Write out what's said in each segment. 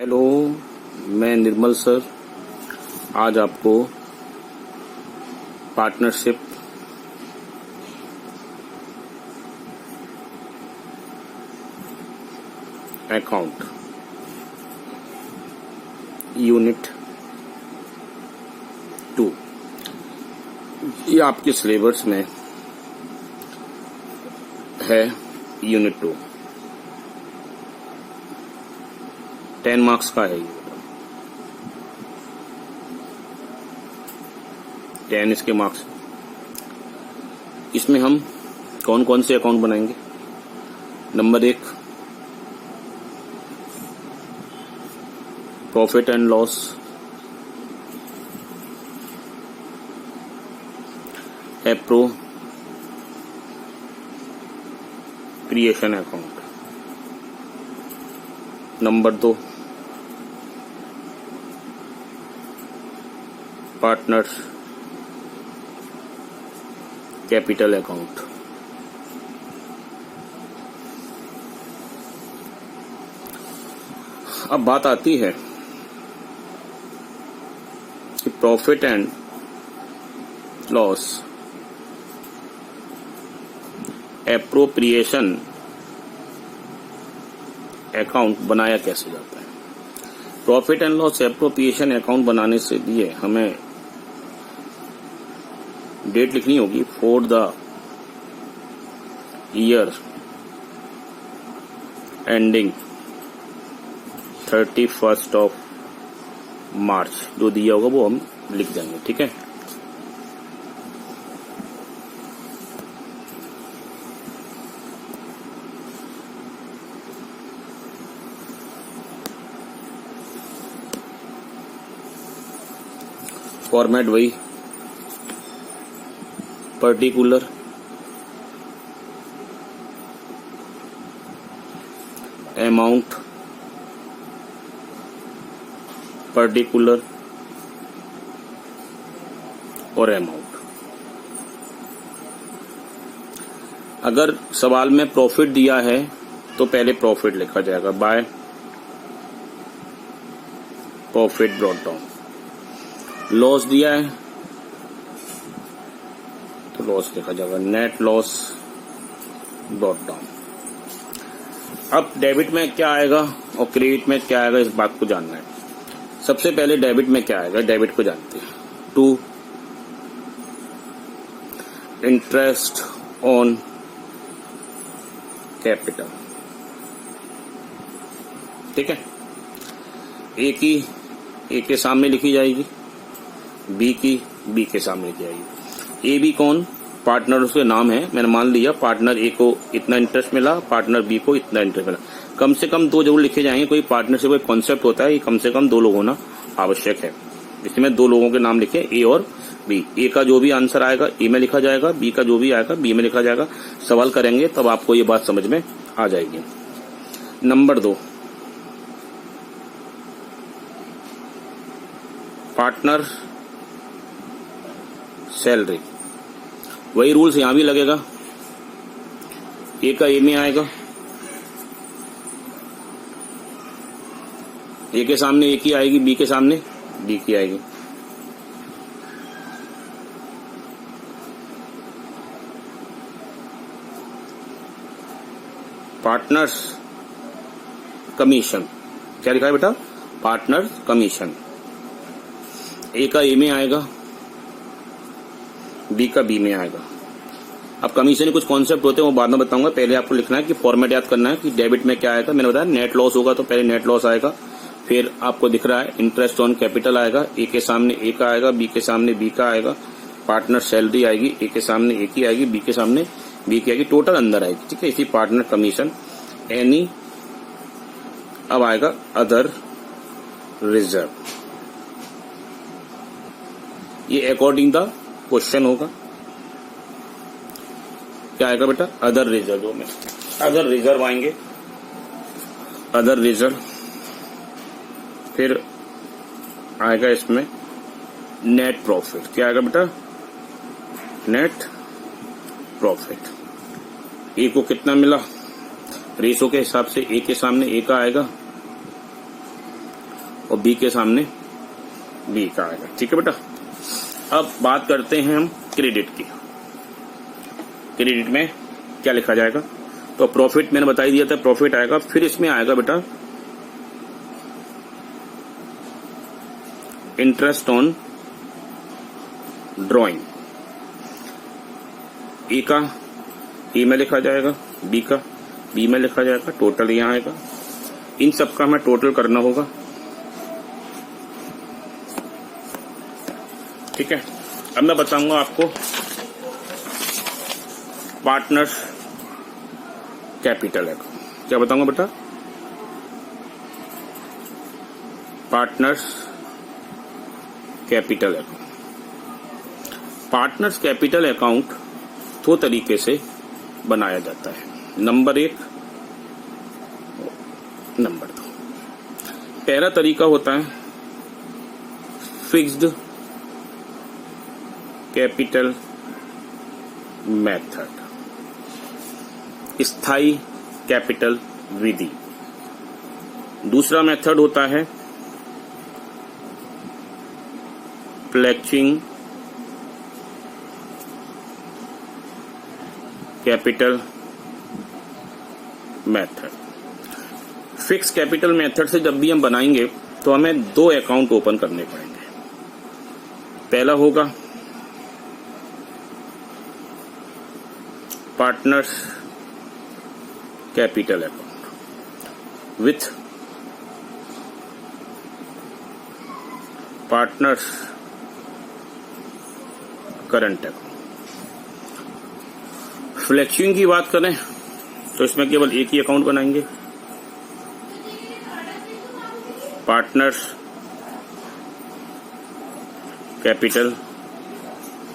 Hello, मैं निर्मल sir आज आपको पार्टनरशिप अकाउंट यूनिट 2 ये आपके सिलेबस में है। यूनिट 2 10 मार्क्स का है। 10 इसके मार्क्स। इसमें हम कौन कौन से अकाउंट बनाएंगे? Number 1 profit and loss, appropriation account. Number 2 partners capital account. अब बात आती है कि profit and loss appropriation account बनाया कैसे जाता है। Profit and loss appropriation account बनाने से लिए हमें डेट लिखनी होगी for the year ending 31 of March. जो दिया होगा वो हम लिख देंगे, ठीक है। फॉर्मेट वही, पर्टिकुलर, अमाउंट, पर्टिकुलर और अमाउंट। अगर सवाल में प्रॉफिट दिया है तो पहले प्रॉफिट लिखा जाएगा by profit brought down. Loss दिया है तो लॉस लिखा जाएगा नेट लॉस ब्रॉट डाउन। अब डेबिट में क्या आएगा और क्रेडिट में क्या आएगा, इस बात को जानना है। सबसे पहले डेबिट में क्या आएगा, डेबिट को जानते हैं। 2 इंटरेस्ट ऑन कैपिटल, ठीक है। ए की ए के सामने लिखी जाएगी, बी की बी के सामने लिखी जाएगी। ए बी कौन? पार्टनर, उसके नाम है। मैंने मान लिया पार्टनर ए को इतना इंटरेस्ट मिला, पार्टनर बी को इतना इंटरेस्ट मिला। कम से कम 2 जरूर लिखे जाएंगे। कोई पार्टनर से कोई कॉन्सेप्ट होता है, ये कम से कम 2 लोग होना आवश्यक है। इसमें 2 लोगों के नाम लिखे, ए और बी। ए का जो भी आंसर आएगा ए में लिखा जाएगा, बी का जो भी आएगा बी में लिखा जाएगा। सवाल करेंगे तब आपको ये बात समझ में आ जाएगी। Number 2 partner salary. वही रूल्स यहां भी लगेगा। ए का ए में आएगा, ए के सामने ए की आएगी, बी के सामने बी की आएगी। पार्टनर्स कमीशन, क्या लिखा है बेटा? Partner commission. ए का ए में आएगा, बी का बी में आएगा। अब कमीशन के कुछ कॉन्सेप्ट होते हैं, वो बाद में बताऊंगा। पहले आपको लिखना है कि फॉर्मेट याद करना है कि डेबिट में क्या आएगा। मैंने बताया नेट लॉस होगा तो पहले नेट लॉस आएगा, फिर आपको दिख रहा है इंटरेस्ट ऑन कैपिटल आएगा, ए के सामने ए का आएगा, बी के सामने बी का आएगा। पार्टनर सैलरी आएगी, ए के सामने ए की आएगी, बी के सामने बी की आएगी, टोटल अंदर आएगी, ठीक है। इसी पार्टनर कमीशन एनी। अब आएगा अदर रिजर्व, ये अकॉर्डिंग द क्वेश्चन होगा। क्या आएगा बेटा? अदर रिजर्व में अदर रिजर्व आएंगे, अदर रिजर्व। फिर आएगा इसमें नेट प्रॉफिट। क्या आएगा बेटा? Net profit. ए को कितना मिला, रेशो के हिसाब से ए के सामने ए का आएगा, और बी के सामने बी का आएगा। ठीक है बेटा। अब बात करते हैं हम क्रेडिट की। क्रेडिट में क्या लिखा जाएगा? तो प्रॉफिट मैंने बता ही दिया था, प्रॉफिट आएगा। फिर इसमें आएगा बेटा इंटरेस्ट ऑन ड्रॉइंग। ए का ए में लिखा जाएगा, बी का बी में लिखा जाएगा, टोटल यहां आएगा। इन सब का हमें टोटल करना होगा। ठीक है। अब मैं बताऊंगा आपको पार्टनर्स कैपिटल अकाउंट। क्या बताऊंगा बेटा? Partners capital account. Partners capital account दो तरीके से बनाया जाता है, नंबर 1, नंबर 2। पहला तरीका होता है फिक्स्ड कैपिटल मेथड, स्थायी कैपिटल विधि। दूसरा मेथड होता है flexing capital method. Fix capital method से जब भी हम बनाएंगे तो हमें 2 अकाउंट ओपन करने पड़ेंगे। पहला होगा partners capital account with partners current account. Flexing की बात करें तो इसमें केवल एक ही अकाउंट बनाएंगे, पार्टनर्स कैपिटल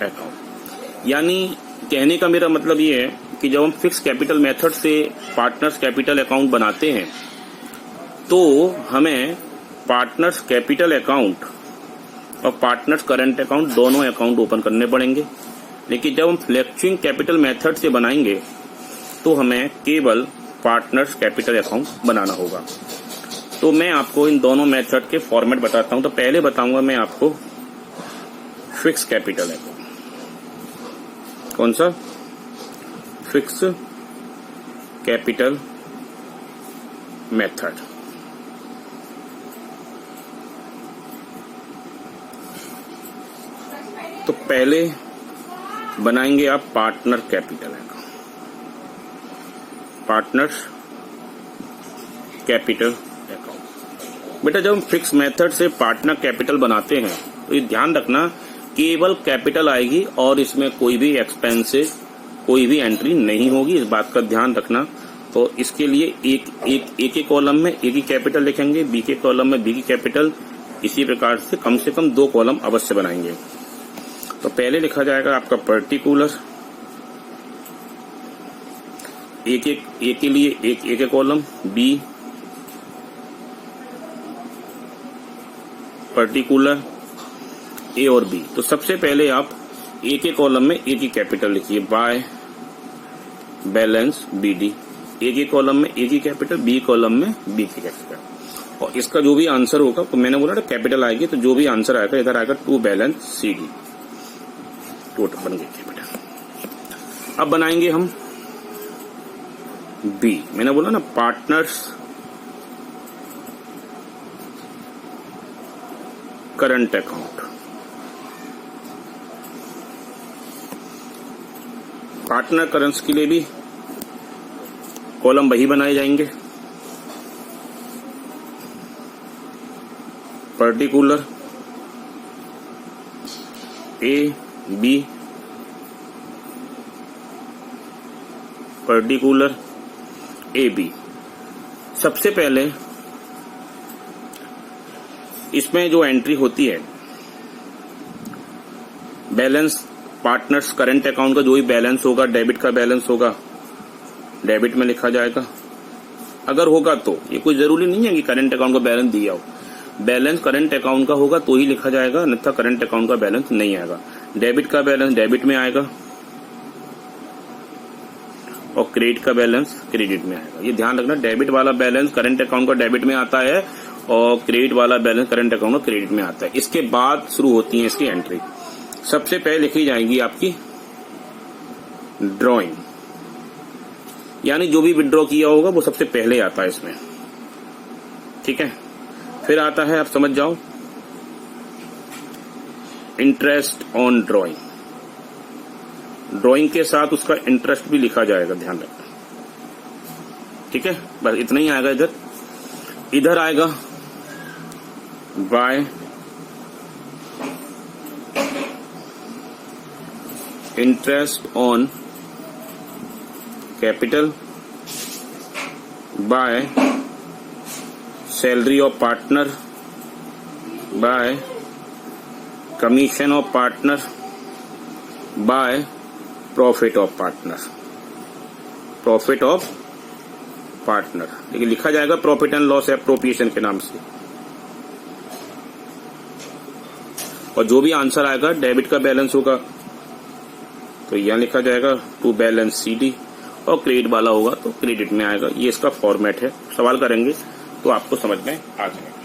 अकाउंट। यानी कहने का मेरा मतलब ये है कि जब हम फिक्स कैपिटल मेथड से पार्टनर्स कैपिटल अकाउंट बनाते हैं तो हमें पार्टनर्स कैपिटल अकाउंट और पार्टनर्स करंट अकाउंट दोनों अकाउंट ओपन करने पड़ेंगे। लेकिन जब हम फ्लेक्सिंग कैपिटल मेथड से बनाएंगे तो हमें केवल पार्टनर्स कैपिटल अकाउंट बनाना होगा। तो मैं आपको इन दोनों मेथड के फॉर्मेट बताता हूं। तो पहले बताऊंगा मैं आपको फिक्स कैपिटल अकाउंट। कौन सा? Fix capital method. तो पहले बनाएंगे आप partner capital account, partners capital account. बेटा जब हम फिक्स मेथड से पार्टनर कैपिटल बनाते हैं तो ये ध्यान रखना केवल कैपिटल आएगी और इसमें कोई भी एक्सपेंसेस, कोई भी एंट्री नहीं होगी, इस बात का ध्यान रखना। तो इसके लिए एक ही कॉलम में एक ही कैपिटल लिखेंगे, बी के कॉलम में बी की कैपिटल। इसी प्रकार से कम 2 कॉलम अवश्य बनाएंगे। तो पहले लिखा जाएगा आपका पर्टिकुलर, एक के लिए एक कॉलम, बी पर्टिकुलर ए और बी। तो सबसे पहले आप एक के कॉलम में एक ही कैपिटल लिखिए, बाय बैलेंस बीडी। एक ही कॉलम में एक ही कैपिटल, बी कॉलम में बी की कैपिटल। और इसका जो भी आंसर होगा, तो मैंने बोला ना कैपिटल आएगी, तो जो भी आंसर आएगा इधर आएगा टू बैलेंस सीडी। टोटल बन गई कैपिटल। अब बनाएंगे हम बी। मैंने बोला ना partners current account. Partner currents के लिए भी कॉलम वही बनाए जाएंगे, particular A B, particular A B. सबसे पहले इसमें जो एंट्री होती है बैलेंस, पार्टनर्स करंट अकाउंट का जो भी बैलेंस होगा, डेबिट का बैलेंस होगा, डेबिट में लिखा जाएगा। अगर होगा तो, ये कोई जरूरी नहीं है कि करंट अकाउंट का बैलेंस दिया हो, बैलेंस करंट अकाउंट का होगा तो ही लिखा जाएगा, अन्यथा करंट अकाउंट का बैलेंस नहीं आएगा। डेबिट का बैलेंस डेबिट में आएगा और क्रेडिट का बैलेंस क्रेडिट में आएगा। ये ध्यान रखना, डेबिट वाला बैलेंस करंट अकाउंट का डेबिट में आता है और क्रेडिट वाला बैलेंस करंट अकाउंट में क्रेडिट में आता है। इसके बाद शुरू होती है इसकी एंट्री। सबसे पहले लिखी जाएगी आपकी ड्रॉइंग, यानी जो भी विड्रॉ किया होगा वो सबसे पहले आता है इसमें, ठीक है। फिर आता है, आप समझ जाओ, इंटरेस्ट ऑन ड्रॉइंग। ड्रॉइंग के साथ उसका इंटरेस्ट भी लिखा जाएगा, ध्यान रखना, ठीक है। बस इतना ही आएगा। इधर आएगा bye interest on capital, by salary of partner, bye commission of partner, by profit of partner. Profit of partner, लेकिन लिखा जाएगा प्रॉफिट एंड लॉस एप्रोप्रिएशन के नाम से। और जो भी आंसर आएगा डेबिट का बैलेंस होगा तो यहां लिखा जाएगा टू बैलेंस सीडी, और क्रेडिट वाला होगा तो क्रेडिट में आएगा। ये इसका फॉर्मेट है। सवाल करेंगे तो आपको समझ में आ जाएगा।